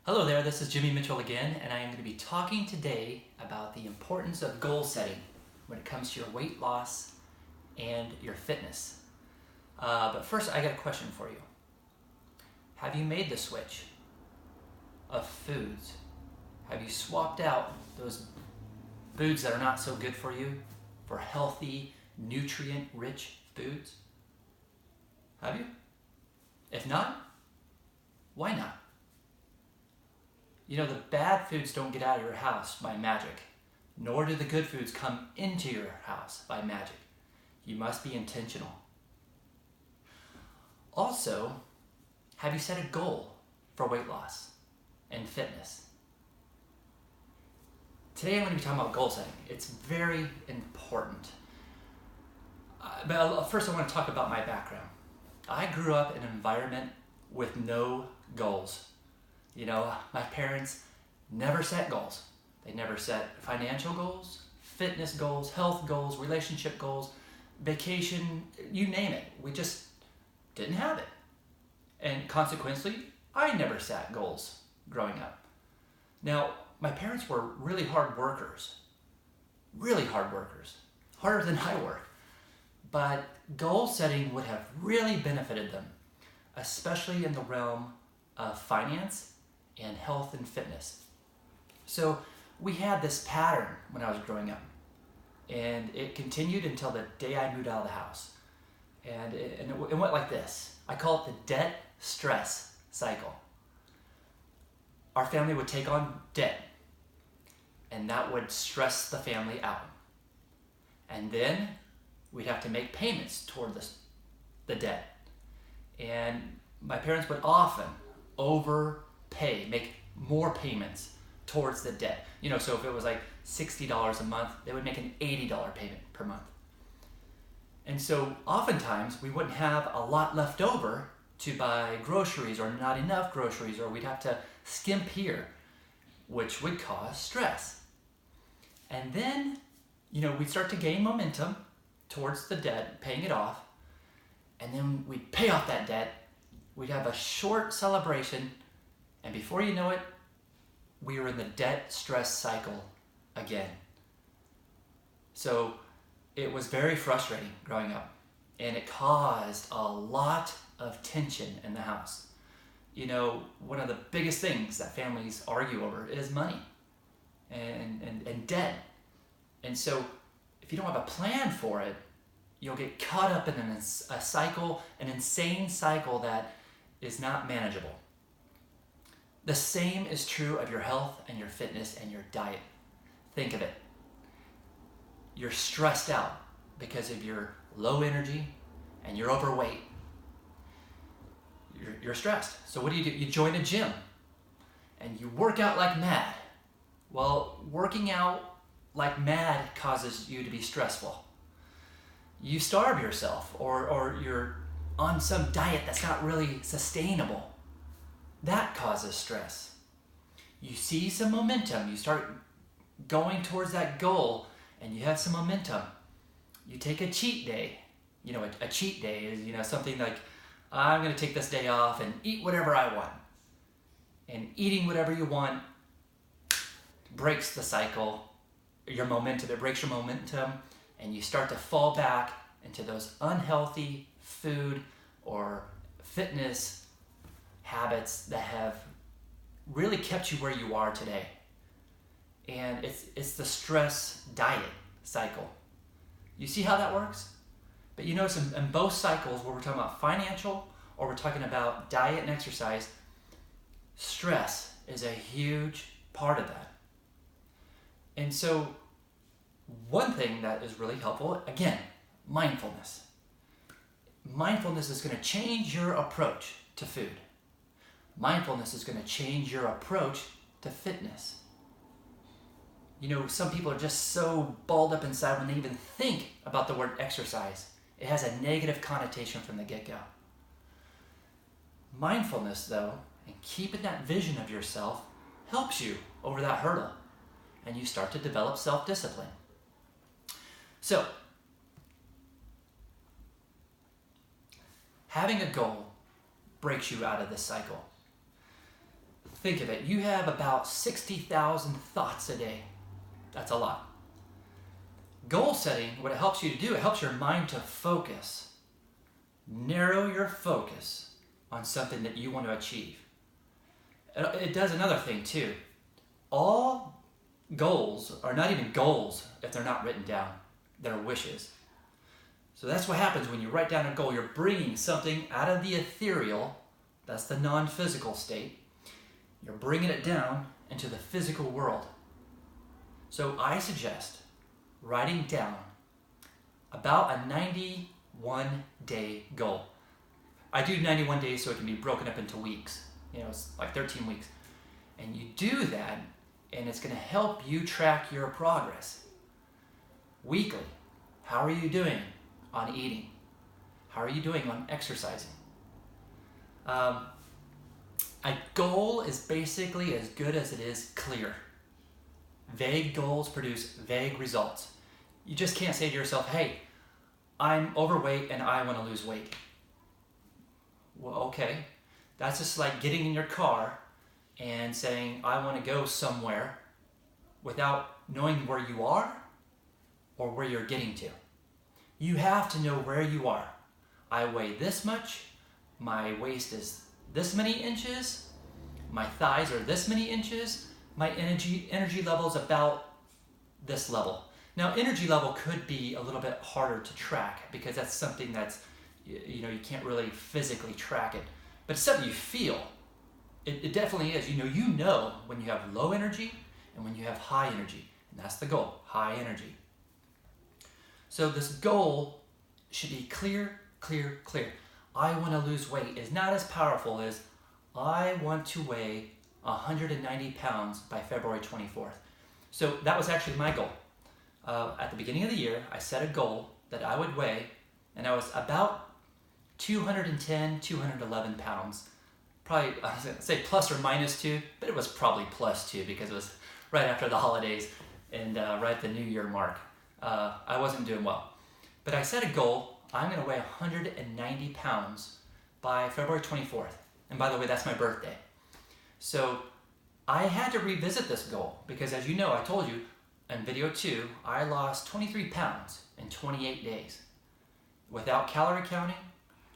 Hello there, this is Jimmy Mitchell again, and I am going to be talking today about the importance of goal setting when it comes to your weight loss and your fitness. But first, I got a question for you. Have you made the switch of foods? Have you swapped out those foods that are not so good for you for healthy, nutrient-rich foods? Have you? If not, why not? You know, the bad foods don't get out of your house by magic, nor do the good foods come into your house by magic. You must be intentional. Also, have you set a goal for weight loss and fitness? Today I'm going to be talking about goal setting. It's very important. But first I want to talk about my background. I grew up in an environment with no goals. You know, my parents never set goals. They never set financial goals, fitness goals, health goals, relationship goals, vacation, you name it. We just didn't have it. And consequently, I never set goals growing up. Now, my parents were really hard workers, harder than I work. But goal setting would have really benefited them, especially in the realm of finance and health and fitness. So we had this pattern when I was growing up, and it continued until the day I moved out of the house. And it went like this. I call it the debt stress cycle. Our family would take on debt, and that would stress the family out. And then we'd have to make payments toward the debt. And my parents would often overpay, make more payments towards the debt. You know, so if it was like $60 a month, they would make an $80 payment per month. And so oftentimes we wouldn't have a lot left over to buy groceries, or not enough groceries, or we'd have to skimp here, which would cause stress. And then, you know, we'd start to gain momentum towards the debt, paying it off, and then we'd pay off that debt. We'd have a short celebration, and before you know it, we were in the debt stress cycle again. So it was very frustrating growing up, and it caused a lot of tension in the house. You know, one of the biggest things that families argue over is money and debt. And so if you don't have a plan for it, you'll get caught up in a cycle, an insane cycle that is not manageable. The same is true of your health and your fitness and your diet. Think of it. You're stressed out because of your low energy and you're overweight. You're stressed. So what do? You join a gym and you work out like mad. Well, working out like mad causes you to be stressful. You starve yourself, or you're on some diet that's not really sustainable. That causes stress. You see some momentum, you start going towards that goal, and you have some momentum. You take a cheat day. You know, a cheat day is, you know, something like, I'm going to take this day off and eat whatever I want. And eating whatever you want breaks the cycle, your momentum. It breaks your momentum, and you start to fall back into those unhealthy food or fitness habits that have really kept you where you are today. And it's the stress diet cycle. You see how that works? But you notice in both cycles, where we're talking about financial or we're talking about diet and exercise, stress is a huge part of that. And so one thing that is really helpful, again, mindfulness. Mindfulness is going to change your approach to food. Mindfulness is going to change your approach to fitness. You know, some people are just so balled up inside when they even think about the word exercise. It has a negative connotation from the get-go. Mindfulness, though, and keeping that vision of yourself helps you over that hurdle, and you start to develop self-discipline. So, having a goal breaks you out of this cycle. think of it. You have about 60,000 thoughts a day. That's a lot. Goal setting, what it helps you to do, it helps your mind to focus. Narrow your focus on something that you want to achieve. It does another thing too. All goals are not even goals if they're not written down. They're wishes. So that's what happens when you write down a goal. You're bringing something out of the ethereal, that's the non-physical state. You're bringing it down into the physical world. So I suggest writing down about a 91-day goal. I do 91 days so it can be broken up into weeks. It's like 13 weeks. And you do that, and it's going to help you track your progress. Weekly, how are you doing on eating? How are you doing on exercising? A goal is basically as good as it is clear. Vague goals produce vague results. You just can't say to yourself, hey, I'm overweight and I want to lose weight. Well, okay. That's just like getting in your car and saying, I want to go somewhere without knowing where you are or where you're getting to. You have to know where you are. I weigh this much, my waist is this many inches, my thighs are this many inches, my energy level is about this level. Now, energy level could be a little bit harder to track because that's something that's, you can't really physically track it. But it's something you feel. It definitely is. You know when you have low energy and when you have high energy. And that's the goal, high energy. So this goal should be clear, clear, clear. I want to lose weight is not as powerful as I want to weigh 190 pounds by February 24th. So that was actually my goal. At the beginning of the year, I set a goal that I would weigh, and I was about 210, 211 pounds. Probably, I was going to say plus or minus 2, but it was probably plus 2 because it was right after the holidays and right at the New Year mark. I wasn't doing well. But I set a goal, I'm going to weigh 190 pounds by February 24th. And by the way, that's my birthday. So I had to revisit this goal because, as you know, I told you in video 2, I lost 23 pounds in 28 days. Without calorie counting,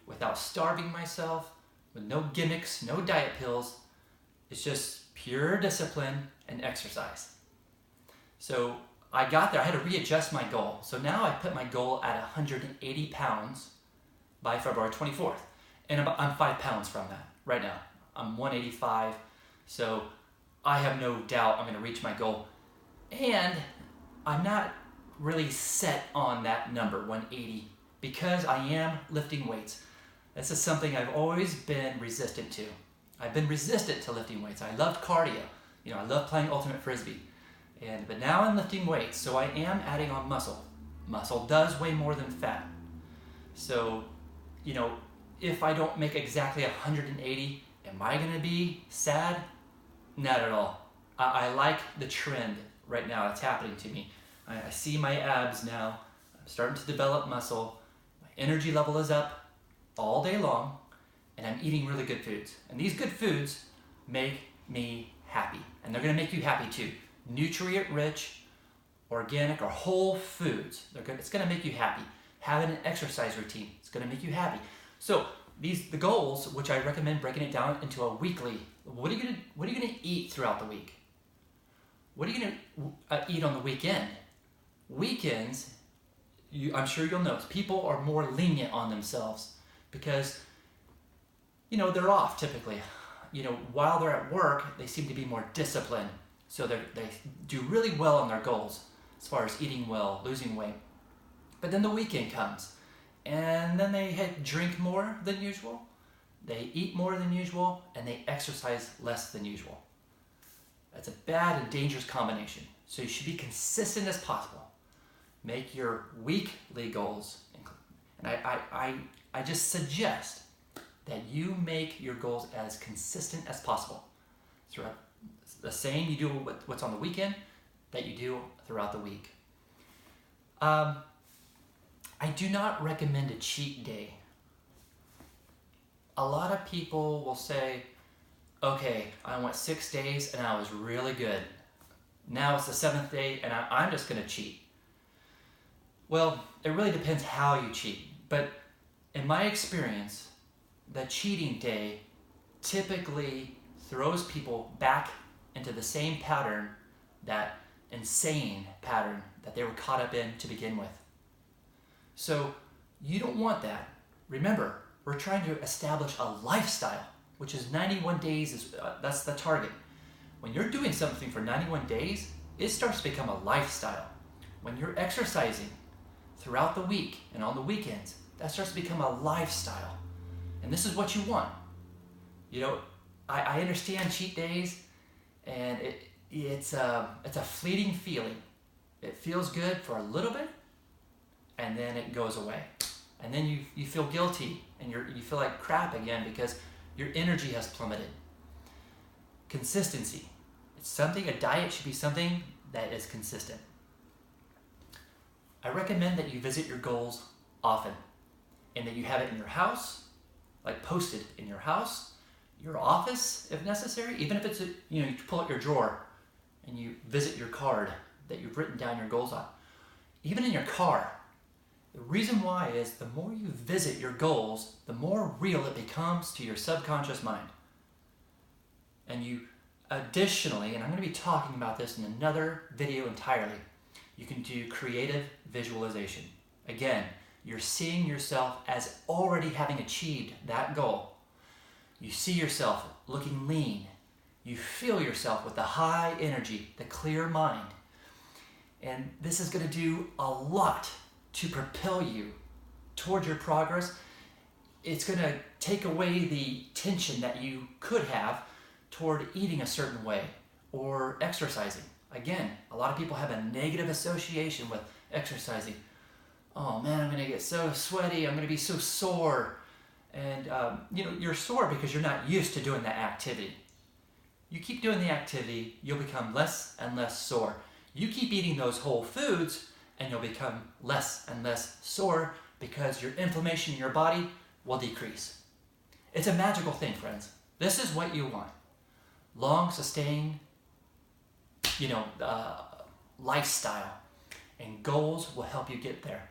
without starving myself, with no gimmicks, no diet pills. It's just pure discipline and exercise. So I got there, I had to readjust my goal. So now I put my goal at 180 pounds by February 24th. And I'm 5 pounds from that right now. I'm 185, so I have no doubt I'm gonna reach my goal. And I'm not really set on that number, 180, because I am lifting weights. This is something I've always been resistant to. I've been resistant to lifting weights. I loved cardio. I love playing ultimate frisbee. But now I'm lifting weights, so I am adding on muscle. Muscle does weigh more than fat. So, if I don't make exactly 180, am I gonna be sad? Not at all. I like the trend right now that's happening to me. I see my abs now. I'm starting to develop muscle. My energy level is up all day long, and I'm eating really good foods. And these good foods make me happy, and they're gonna make you happy too. Nutrient-rich, organic, or whole foods. It's gonna make you happy. Having an exercise routine, it's gonna make you happy. So the goals, which I recommend breaking it down into a weekly. What are you gonna eat throughout the week? What are you gonna eat on the weekend? Weekends, I'm sure you'll notice, people are more lenient on themselves because, they're off typically. While they're at work, they seem to be more disciplined. So they do really well on their goals as far as eating well, losing weight. But then the weekend comes, and then they drink more than usual, they eat more than usual, and they exercise less than usual. That's a bad and dangerous combination. So you should be consistent as possible. Make your weekly goals. And I just suggest that you make your goals as consistent as possible. Throughout the same you do what's on the weekend that you do throughout the week. I do not recommend a cheat day. A lot of people will say, okay, I went 6 days and I was really good. Now it's the 7th day and I'm just gonna cheat. Well, it really depends how you cheat. But in my experience, the cheating day typically throws people back into the same pattern, that insane pattern that they were caught up in to begin with. So you don't want that. Remember, we're trying to establish a lifestyle, which is 91 days, that's the target. When you're doing something for 91 days, it starts to become a lifestyle. When you're exercising throughout the week and on the weekends, that starts to become a lifestyle. And this is what you want. You know, I understand cheat days, and it's a fleeting feeling. It feels good for a little bit, and then it goes away. And then you feel guilty, and you feel like crap again because your energy has plummeted. Consistency. It's something, a diet should be something that is consistent. I recommend that you visit your goals often, and that you have it in your house, like posted in your house, your office if necessary, even if it's you pull out your drawer and you visit your card that you've written down your goals on. Even in your car. The reason why is the more you visit your goals, the more real it becomes to your subconscious mind. And you additionally, and I'm going to be talking about this in another video entirely, you can do creative visualization. Again, you're seeing yourself as already having achieved that goal. You see yourself looking lean. You feel yourself with the high energy, the clear mind. And this is going to do a lot to propel you toward your progress. It's going to take away the tension that you could have toward eating a certain way or exercising. Again, a lot of people have a negative association with exercising. Oh man, I'm going to get so sweaty, I'm going to be so sore. And you're sore because you're not used to doing that activity. You keep doing the activity, you'll become less and less sore. You keep eating those whole foods, and you'll become less and less sore because your inflammation in your body will decrease. It's a magical thing, friends. This is what you want. Long, sustained, lifestyle. And goals will help you get there.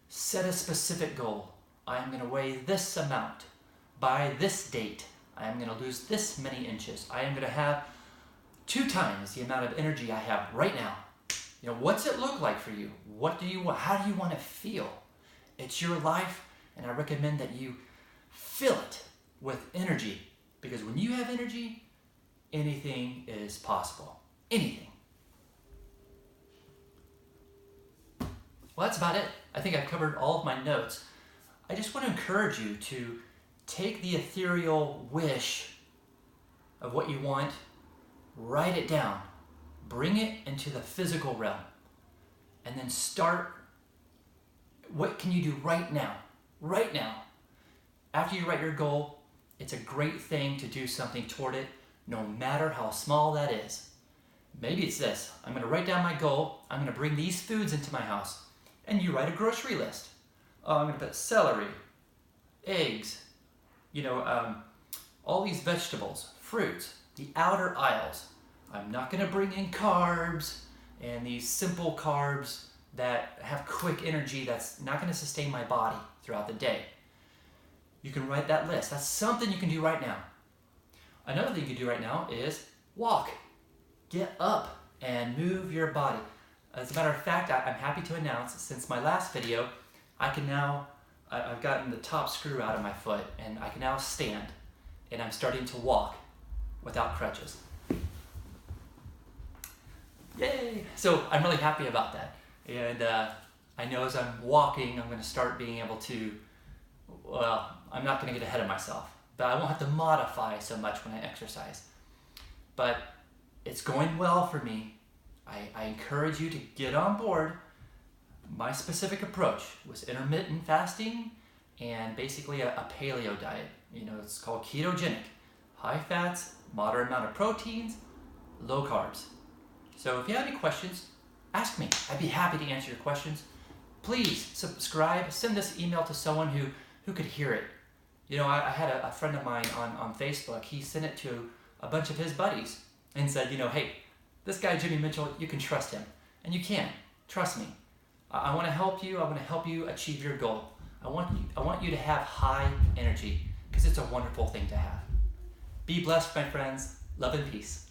Set a specific goal. I am going to weigh this amount. By this date, I am going to lose this many inches. I am going to have 2 times the amount of energy I have right now. What's it look like for you? What do you want? How do you want to feel? It's your life, and I recommend that you fill it with energy, because when you have energy, anything is possible. Anything. Well, that's about it. I think I've covered all of my notes. I just want to encourage you to take the ethereal wish of what you want, write it down, bring it into the physical realm, and then start. What can you do right now? Right now. After you write your goal, it's a great thing to do something toward it, no matter how small that is. Maybe it's this. I'm going to write down my goal. I'm going to bring these foods into my house. And you write a grocery list. I'm going to put celery, eggs, all these vegetables, fruits, the outer aisles. I'm not going to bring in carbs and these simple carbs that have quick energy that's not going to sustain my body throughout the day. You can write that list. That's something you can do right now. Another thing you can do right now is walk. Get up and move your body. As a matter of fact, I'm happy to announce, since my last video, I've gotten the top screw out of my foot, and I can now stand, and I'm starting to walk without crutches. Yay! So I'm really happy about that. And I know as I'm walking, I'm going to start being able to, I'm not going to get ahead of myself, but I won't have to modify so much when I exercise. But it's going well for me. I encourage you to get on board. My specific approach was intermittent fasting and basically a paleo diet. It's called ketogenic. High fats, moderate amount of proteins, low carbs. So if you have any questions, ask me. I'd be happy to answer your questions. Please subscribe. Send this email to someone who could hear it. I had a friend of mine on Facebook. He sent it to a bunch of his buddies and said, hey, this guy Jimmy Mitchell, you can trust him. And you can. Trust me. I want to help you. I want to help you achieve your goal. I want you to have high energy because it's a wonderful thing to have. Be blessed, my friends. Love and peace.